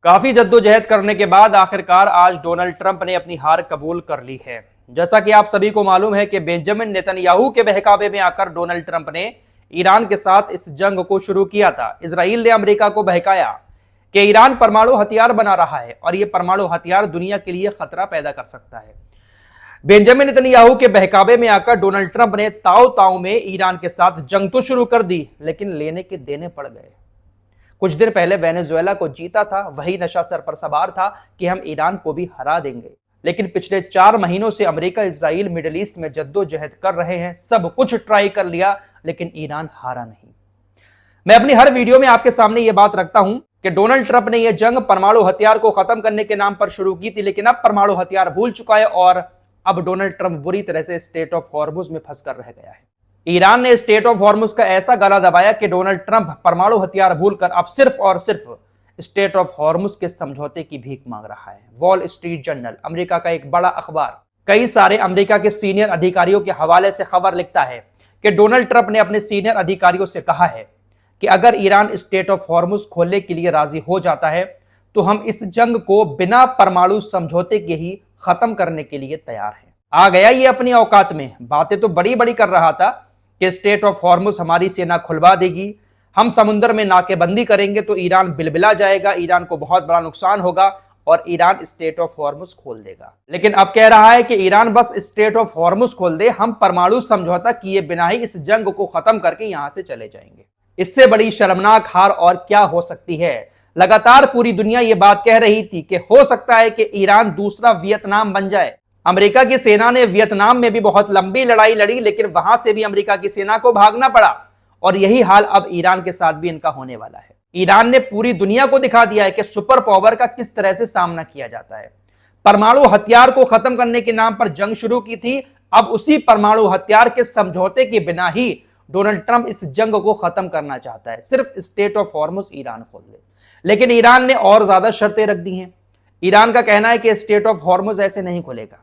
काफी जद्दोजहद करने के बाद आखिरकार आज डोनाल्ड ट्रंप ने अपनी हार कबूल कर ली है। जैसा कि आप सभी को मालूम है कि बेंजामिन नेतन्याहू के बहकावे में आकर डोनाल्ड ट्रंप ने ईरान के साथ इस जंग को शुरू किया था। इजराइल ने अमेरिका को बहकाया कि ईरान परमाणु हथियार बना रहा है और यह परमाणु हथियार दुनिया के लिए खतरा पैदा कर सकता है। बेंजामिन नेतन्याहू के बहकावे में आकर डोनाल्ड ट्रंप ने ताऊ ताऊ में ईरान के साथ जंग तो शुरू कर दी, लेकिन लेने के देने पड़ गए। कुछ दिन पहले वेनेजुएला को जीता था, वही नशा सर पर सवार था कि हम ईरान को भी हरा देंगे। लेकिन पिछले 4 महीनों से अमेरिका इजराइल मिडिल ईस्ट में जद्दोजहद कर रहे हैं, सब कुछ ट्राई कर लिया, लेकिन ईरान हारा नहीं। मैं अपनी हर वीडियो में आपके सामने यह बात रखता हूं कि डोनाल्ड ट्रंप ने यह जंग परमाणु हथियार को खत्म करने के नाम पर शुरू की थी, लेकिन अब परमाणु हथियार भूल चुका है और अब डोनाल्ड ट्रंप बुरी तरह से स्टेट ऑफ हॉर्मुज में फंसकर रह गया है। ईरान ने स्टेट ऑफ हॉर्मुज का ऐसा गला दबाया कि डोनाल्ड ट्रंप परमाणु हथियार भूलकर अब सिर्फ और सिर्फ स्टेट ऑफ हॉर्मुज के समझौते की भीख मांग रहा है। वॉल स्ट्रीट जर्नल, अमेरिका का एक बड़ा अखबार, कई सारे अमेरिका के सीनियर अधिकारियों के हवाले से खबर लिखता है कि डोनाल्ड ट्रंप ने अपने सीनियर अधिकारियों से कहा है कि अगर ईरान स्टेट ऑफ हॉर्मुज खोलने के लिए राजी हो जाता है तो हम इस जंग को बिना परमाणु समझौते के ही खत्म करने के लिए तैयार हैं। आ गया ये अपनी औकात में। बातें तो बड़ी बड़ी कर रहा था कि स्टेट ऑफ हॉर्मुज हमारी सेना खुलवा देगी, हम समुद्र में नाकेबंदी करेंगे तो ईरान बिलबिला जाएगा, ईरान को बहुत बड़ा नुकसान होगा और ईरान स्टेट ऑफ हॉर्मुज खोल देगा। लेकिन अब कह रहा है कि ईरान बस स्टेट ऑफ हॉर्मुज खोल दे, हम परमाणु समझौता किए बिना ही इस जंग को खत्म करके यहां से चले जाएंगे। इससे बड़ी शर्मनाक हार और क्या हो सकती है। लगातार पूरी दुनिया यह बात कह रही थी कि हो सकता है कि ईरान दूसरा वियतनाम बन जाए। अमेरिका की सेना ने वियतनाम में भी बहुत लंबी लड़ाई लड़ी, लेकिन वहां से भी अमेरिका की सेना को भागना पड़ा और यही हाल अब ईरान के साथ भी इनका होने वाला है। ईरान ने पूरी दुनिया को दिखा दिया है कि सुपर पावर का किस तरह से सामना किया जाता है। परमाणु हथियार को खत्म करने के नाम पर जंग शुरू की थी, अब उसी परमाणु हथियार के समझौते के बिना ही डोनाल्ड ट्रंप इस जंग को खत्म करना चाहता है। सिर्फ स्टेट ऑफ हॉर्मुज ईरान खोल दे, लेकिन ईरान ने और ज्यादा शर्तें रख दी हैं। ईरान का कहना है कि स्टेट ऑफ हॉर्मुज ऐसे नहीं खुलेगा,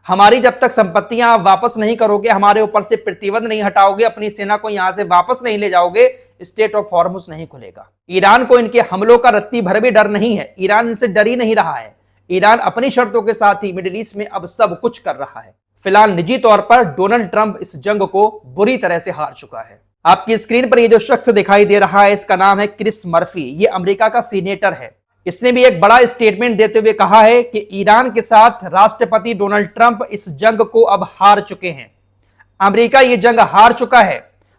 हमारी जब तक संपत्तियां आप वापस नहीं करोगे, हमारे ऊपर से प्रतिबंध नहीं हटाओगे, अपनी सेना को यहां से वापस नहीं ले जाओगे, स्टेट ऑफ हॉर्मुज नहीं खुलेगा। ईरान को इनके हमलों का रत्ती भर भी डर नहीं है, ईरान इनसे डर ही नहीं रहा है। ईरान अपनी शर्तों के साथ ही मिडिल ईस्ट में अब सब कुछ कर रहा है। फिलहाल निजी तौर पर डोनाल्ड ट्रंप इस जंग को बुरी तरह से हार चुका है। आपकी स्क्रीन पर ये जो शख्स दिखाई दे रहा है, इसका नाम है क्रिस मर्फी। ये अमेरिका का सीनेटर है। इसने भी एक बड़ा स्टेटमेंट देते हुए कहा है कि ईरान के साथ राष्ट्रपति डोनाल्ड ट्रंप इस जंग को अब हार चुके हैं। अमेरिका ये जंग हार चुका है।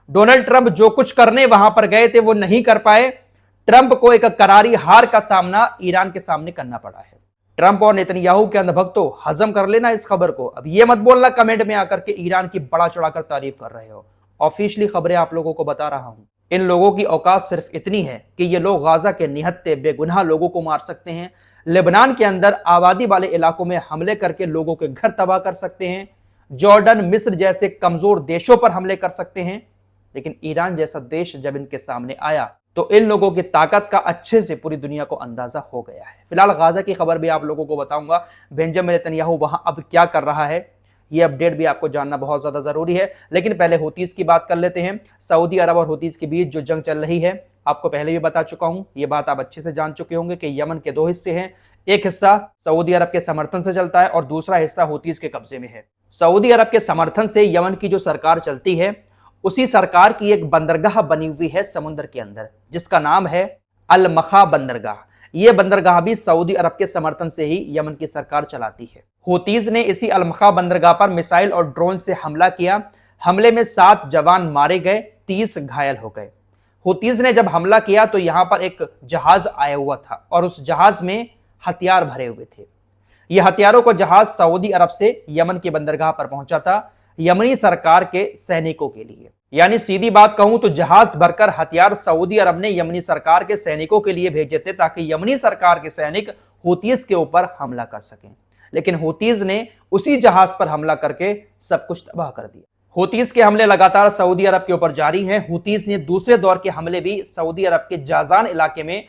डोनाल्ड ट्रंप जो कुछ करने वहां पर गए थे वो नहीं कर पाए। ट्रंप को एक करारी हार का सामना ईरान के सामने करना पड़ा है। ट्रंप और नेतन्याहू के अंधभक्तों, हजम कर लेना इस खबर को। अब ये मत बोलना कमेंट में आकर के ईरान की बड़ा चढ़ाकर तारीफ कर रहे हो। ऑफिशियली खबरें आप लोगों को बता रहा हूं। इन लोगों की औकात सिर्फ इतनी है कि ये लोग गाजा के निहत्ते बेगुनाह लोगों को मार सकते हैं, लेबनान के अंदर आबादी वाले इलाकों में हमले करके लोगों के घर तबाह कर सकते हैं, जॉर्डन, मिस्र जैसे कमजोर देशों पर हमले कर सकते हैं। लेकिन ईरान जैसा देश जब इनके सामने आया तो इन लोगों की ताकत का अच्छे से पूरी दुनिया को अंदाजा हो गया है। फिलहाल गाजा की खबर भी आप लोगों को बताऊंगा। बेंजामिन नेतन्याहू वहां अब क्या कर रहा है, ये अपडेट भी आपको जानना बहुत ज्यादा जरूरी है। लेकिन पहले हूतीज की बात कर लेते हैं। सऊदी अरब और हूतीज के बीच जो जंग चल रही है, आपको पहले भी बता चुका हूं, ये बात आप अच्छे से जान चुके होंगे कि यमन के 2 हिस्से हैं। एक हिस्सा सऊदी अरब के समर्थन से चलता है और दूसरा हिस्सा हूतीज के कब्जे में है। सऊदी अरब के समर्थन से यमन की जो सरकार चलती है, उसी सरकार की एक बंदरगाह बनी हुई है समुद्र के अंदर, जिसका नाम है अल मखा बंदरगाह। यह बंदरगाह भी सऊदी अरब के समर्थन से ही यमन की सरकार चलाती है। हूतीज ने इसी अल मखा बंदरगाह पर मिसाइल और ड्रोन से हमला किया। हमले में 7 जवान मारे गए, 30 घायल हो गए। हूतीज ने जब हमला किया तो यहां पर एक जहाज आया हुआ था और उस जहाज में हथियार भरे हुए थे। यह हथियारों को जहाज सऊदी अरब से यमन की बंदरगाह पर पहुंचा था, यमनी सरकार के सैनिकों के लिए। यानी सीधी बात कहूं तो जहाज भरकर हथियार सऊदी अरब ने यमनी सरकार के सैनिकों के लिए भेजे थे, ताकि यमनी सरकार के सैनिक हूतीज के ऊपर हमला कर सकें। लेकिन हूतीज ने उसी जहाज पर हमला करके सब कुछ तबाह कर दिया। हूतीज के हमले लगातार सऊदी अरब के ऊपर जारी हैं। हूतीज ने दूसरे दौर के हमले भी सऊदी अरब के जाजान इलाके में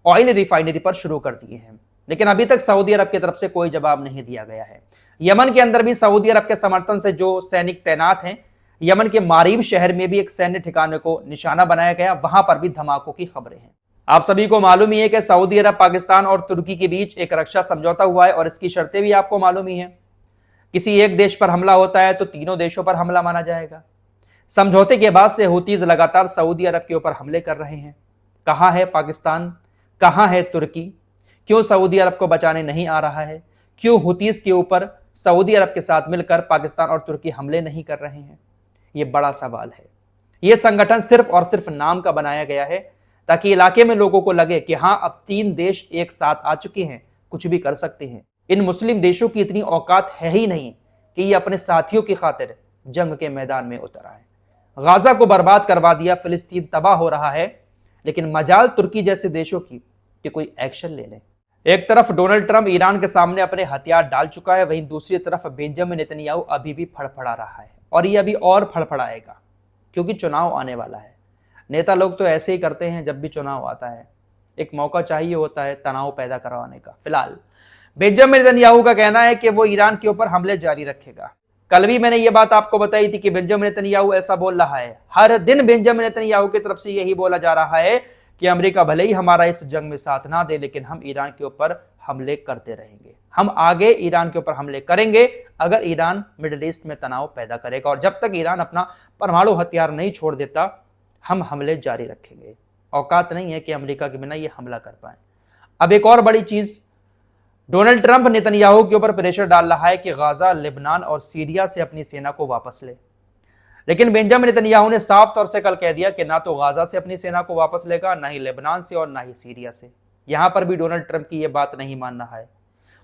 ऑयल रिफाइनरी पर शुरू कर दिए हैं, लेकिन अभी तक सऊदी अरब की तरफ से कोई जवाब नहीं दिया गया है। यमन के अंदर भी सऊदी अरब के समर्थन से जो सैनिक तैनात हैं, यमन के मारीब शहर में भी एक सैन्य ठिकाने को निशाना बनाया गया, वहां पर भी धमाकों की खबरें हैं। आप सभी को मालूम ही है कि सऊदी अरब, पाकिस्तान और तुर्की के बीच एक रक्षा समझौता हुआ है और इसकी शर्तें भी आपको मालूम ही है। किसी एक देश पर हमला होता है तो तीनों देशों पर हमला माना जाएगा। समझौते के बाद से हुतीज लगातार सऊदी अरब के ऊपर हमले कर रहे हैं। कहां है पाकिस्तान, कहां है तुर्की? क्यों सऊदी अरब को बचाने नहीं आ रहा है? क्यों हुतीज के ऊपर सऊदी अरब के साथ मिलकर पाकिस्तान और तुर्की हमले नहीं कर रहे हैं? यह बड़ा सवाल है। यह संगठन सिर्फ और सिर्फ नाम का बनाया गया है ताकि इलाके में लोगों को लगे कि हां, अब 3 देश एक साथ आ चुके हैं, कुछ भी कर सकते हैं। इन मुस्लिम देशों की इतनी औकात है ही नहीं कि ये अपने साथियों की खातिर जंग के मैदान में उतर आए। गाजा को बर्बाद करवा दिया, फिलिस्तीन तबाह हो रहा है, लेकिन मजाल तुर्की जैसे देशों की कि कोई एक्शन ले ले। एक तरफ डोनाल्ड ट्रंप ईरान के सामने अपने हथियार डाल चुका है, वहीं दूसरी तरफ बेंजामिन नेतन्याहू अभी भी फड़फड़ा रहा है और ये अभी और फड़फड़ाएगा क्योंकि चुनाव आने वाला है। नेता लोग तो ऐसे ही करते हैं, जब भी चुनाव आता है एक मौका चाहिए होता है तनाव पैदा करवाने का। फिलहाल बेंजामिन नेतन्याहू का कहना है कि वो ईरान के ऊपर हमले जारी रखेगा। कल भी मैंने ये बात आपको बताई थी कि बेंजामिन नेतन्याहू ऐसा बोल रहा है। हर दिन बेंजामिन नेतन्याहू की तरफ से यही बोला जा रहा है कि अमेरिका भले ही हमारा इस जंग में साथ ना दे, लेकिन हम ईरान के ऊपर हमले करते रहेंगे। हम आगे ईरान के ऊपर हमले करेंगे अगर ईरान मिडिल ईस्ट में तनाव पैदा करेगा, और जब तक ईरान अपना परमाणु हथियार नहीं छोड़ देता हम हमले जारी रखेंगे। औकात नहीं है कि अमेरिका के बिना ये हमला कर पाए। अब एक और बड़ी चीज, डोनाल्ड ट्रंप नेतन्याहू के ऊपर प्रेशर डाल रहा है कि गाजा, लेबनान और सीरिया से अपनी सेना को वापस ले, लेकिन बेंजामिन नेतन्याहू ने साफ तौर से कल कह दिया कि ना तो गाजा से अपनी सेना को वापस लेगा, ना ही लेबनान से और ना ही सीरिया से। यहां पर भी डोनाल्ड ट्रंप की यह बात नहीं मान रहा है।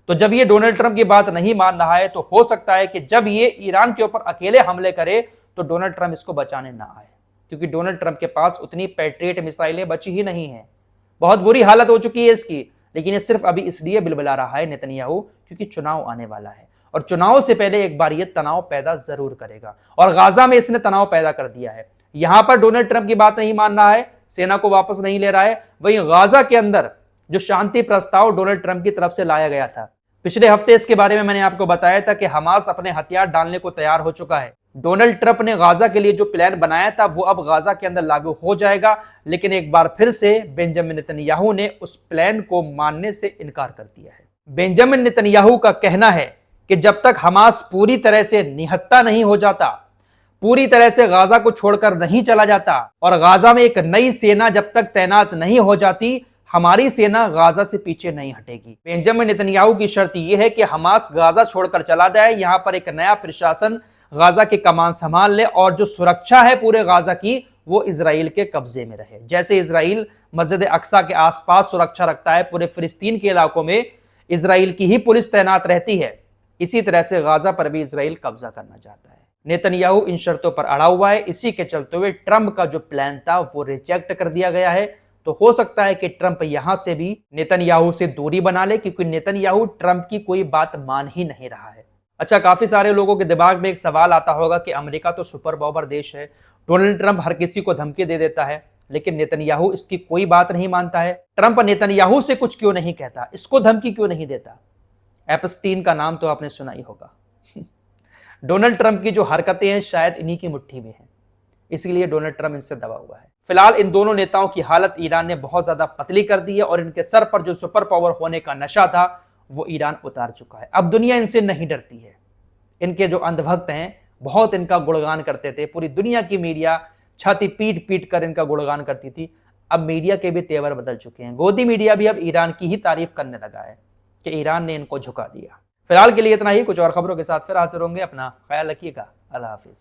तो जब ये डोनाल्ड ट्रंप की बात नहीं मान रहा है तो हो सकता है कि जब ये ईरान के ऊपर अकेले हमले करे तो डोनाल्ड ट्रंप इसको बचाने ना आए, क्योंकि डोनाल्ड ट्रंप के पास उतनी पैट्रियट मिसाइलें बची ही नहीं है। बहुत बुरी हालत हो चुकी है इसकी, लेकिन ये सिर्फ अभी इसलिए बिलबिला रहा है नेतन्याहू क्योंकि चुनाव आने वाला है और चुनाव से पहले एक बार ये तनाव पैदा जरूर करेगा। और गाजा में इसने तनाव पैदा कर दिया है। यहां पर डोनाल्ड ट्रंप की बात नहीं मान रहा है, सेना को वापस नहीं ले रहा है। वहीं गाजा के अंदर जो शांति प्रस्ताव डोनाल्ड ट्रंप की तरफ से लाया गया था, पिछले हफ्ते इसके बारे में मैंने आपको बताया था कि हमास अपने हथियार डालने को तैयार हो चुका है। डोनाल्ड ट्रंप ने गाजा के लिए जो प्लान बनाया था वो अब गाजा के अंदर लागू हो जाएगा, लेकिन एक बार फिर से बेंजामिन नेतन्याहू ने उस प्लान को मानने से इनकार कर दिया है। बेंजामिन नेतन्याहू का कहना है कि जब तक हमास पूरी तरह से निहत्ता नहीं हो जाता, पूरी तरह से गाजा को छोड़कर नहीं चला जाता और गाजा में एक नई सेना जब तक तैनात नहीं हो जाती, हमारी सेना गाजा से पीछे नहीं हटेगी। बेंजामिन नेतन्याहू की शर्त यह है कि हमास गाजा छोड़कर चला जाए, यहां पर एक नया प्रशासन गाजा के कमान संभाल ले और जो सुरक्षा है पूरे गाजा की वो इजराइल के कब्जे में रहे। जैसे इजराइल मस्जिद अक्सा के आसपास सुरक्षा रखता है, पूरे फिलिस्तीन के इलाकों में इजराइल की ही पुलिस तैनात रहती है, इसी तरह से गाजा पर भी इजराइल कब्जा करना चाहता है। नेतन्याहू इन शर्तों पर अड़ा हुआ है। इसी के चलते हुए ट्रंप का जो प्लान था वो रिजेक्ट कर दिया गया है। तो हो सकता है कि ट्रंप यहां से भी नेतन्याहू से दूरी बना ले, क्योंकि नेतन्याहू ट्रंप की कोई बात मान ही नहीं रहा है। अच्छा, काफी सारे लोगों के दिमाग में एक सवाल आता होगा कि अमेरिका तो सुपर पावर देश है, डोनाल्ड ट्रंप हर किसी को धमकी दे देता है, लेकिन नेतन्याहू इसकी कोई बात नहीं मानता है। ट्रंप नेतन्याहू से कुछ क्यों नहीं कहता, इसको धमकी क्यों नहीं देता? एपस्टीन का नाम तो आपने सुना ही होगा। डोनाल्ड ट्रंप की जो हरकतें हैं शायद इन्हीं की मुट्ठी में है, इसीलिए डोनाल्ड ट्रंप इनसे दबा हुआ है। फिलहाल इन दोनों नेताओं की हालत ईरान ने बहुत ज्यादा पतली कर दी है और इनके सर पर जो सुपर पावर होने का नशा था वो ईरान उतार चुका है। अब दुनिया इनसे नहीं डरती है। इनके जो अंधभक्त हैं बहुत इनका गुणगान करते थे, पूरी दुनिया की मीडिया छाती पीट पीट कर इनका गुणगान करती थी। अब मीडिया के भी तेवर बदल चुके हैं। गोदी मीडिया भी अब ईरान की ही तारीफ करने लगा है कि ईरान ने इनको झुका दिया। फिलहाल के लिए इतना ही, कुछ और खबरों के साथ फिर हाजिर होंगे। अपना ख्याल रखिएगा। अल्लाह हाफिज।